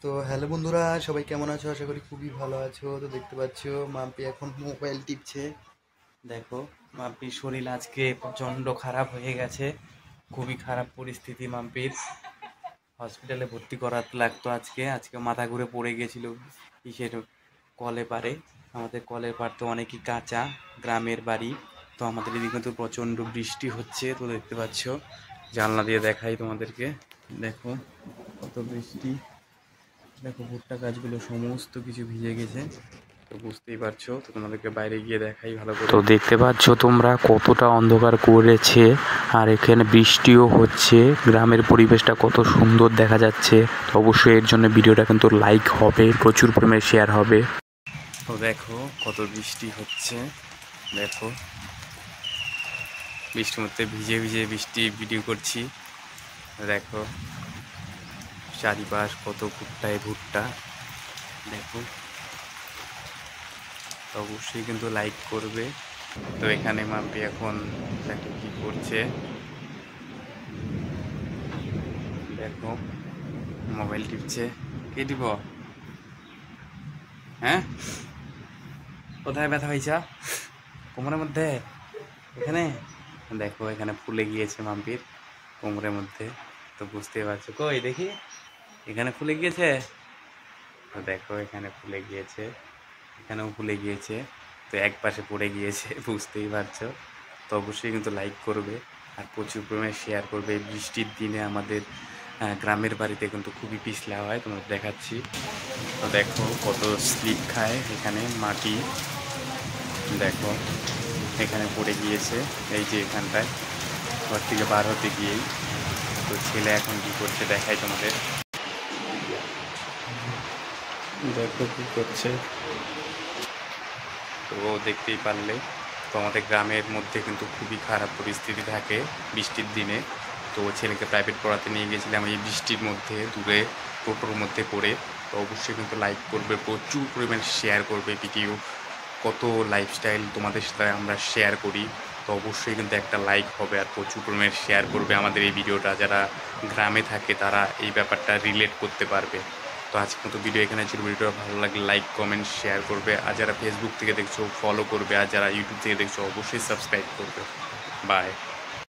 তো হ্যালো বন্ধুরা, সবাই কেমন আছো? আশা করি খুবই ভালো আছো। তো দেখতে পাচ্ছ মাম্পি এখন মোবাইল টিপছে। দেখো, মাম্পির শরীর আজকে প্রচণ্ড খারাপ হয়ে গেছে। খুবই খারাপ পরিস্থিতি মাম্পির। হসপিটালে ভর্তি করাতে লাগতো আজকে। আজকে মাথা ঘুরে পড়ে গেছিল কিসের কলে পারে। আমাদের কলের পার তো অনেকই কাঁচা, গ্রামের বাড়ি। তো আমাদের এদিকে কিন্তু প্রচণ্ড বৃষ্টি হচ্ছে। তো দেখতে পাচ্ছ, জানলা দিয়ে দেখাই তোমাদেরকে। দেখো কত বৃষ্টি। দেখো ভুট্টা গাছগুলো সমস্ত কিছু ভিজে গেছে। তো বুঝতেই পারছো, তো তোমাদেরকে বাইরে গিয়ে দেখাই ভালো করে। তো দেখতে পাচ্ছ তোমরা কতটা অন্ধকার করেছে, আর এখানে বৃষ্টিও হচ্ছে। গ্রামের পরিবেশটা কত সুন্দর দেখা যাচ্ছে। তো অবশ্যই এর জন্য ভিডিওটা কিন্তু লাইক হবে, প্রচুর পরিমাণে শেয়ার হবে। তো দেখো কত বৃষ্টি হচ্ছে। দেখো বৃষ্টির মধ্যে ভিজে ভিজে ভিডিও করছি। দেখো চারিপাশ কত ভুট্টায় ভুট্টা। দেখো, তো অবশ্যই কিন্তু লাইক করবে। তো এখানে মাম্পি এখন দেখো কি করছে। দেখো মোবাইল টিপছে। কে দিব? হ্যাঁ, কোথায় ব্যথা হয়েছে? কোমরের মধ্যে? এখানে দেখো, এখানে ফুলে গিয়েছে মাম্পির কোমরের মধ্যে। তো বুঝতেই পারছো, কই দেখি, এখানে ফুলে গিয়েছে। তো দেখো এখানে ফুলে গিয়েছে, এখানেও ফুলে গিয়েছে। তো এক পাশে পড়ে গিয়েছে বুঝতেই পারছো। তো অবশ্যই কিন্তু লাইক করবে আর প্রচুর পরিমাণে শেয়ার করবে। বৃষ্টির দিনে আমাদের গ্রামের বাড়িতে কিন্তু খুবই পিছলা হয়, তোমাদের দেখাচ্ছি। তো দেখো কত স্লিপ খায় এখানে মাটি। দেখো এখানে পড়ে গিয়েছে, এই যে এখানটায় ঘর থেকে বার হতে গিয়েই। তো ছেলে এখন কী করছে দেখাই তোমাদের। দেখো কী করছে। তো দেখতেই পারলে। তো আমাদের গ্রামের মধ্যে কিন্তু খুবই খারাপ পরিস্থিতি থাকে বৃষ্টির দিনে। তো ছেলেকে প্রাইভেট পড়াতে নিয়ে গেছিলাম এই বৃষ্টির মধ্যে, দূরে টোটোর মধ্যে পড়ে। তো অবশ্যই কিন্তু লাইক করবে, প্রচুর পরিমাণে শেয়ার করবে ভিডিও। কত লাইফস্টাইল তোমাদের সাথে আমরা শেয়ার করি। তো অবশ্যই কিন্তু একটা লাইক হবে আর প্রচুর পরিমাণে শেয়ার করবে আমাদের এই ভিডিওটা। যারা গ্রামে থাকে তারা এই ব্যাপারটা রিলেট করতে পারবে। তো আজকের মতো ভিডিও এখানে ছিল। ভিডিওটা ভালো লাগলে লাইক কমেন্ট শেয়ার করবে। আর যারা ফেসবুক থেকে দেখছো ফলো করবে, আর যারা ইউটিউব থেকে দেখছো অবশ্যই সাবস্ক্রাইব করবে। বাই।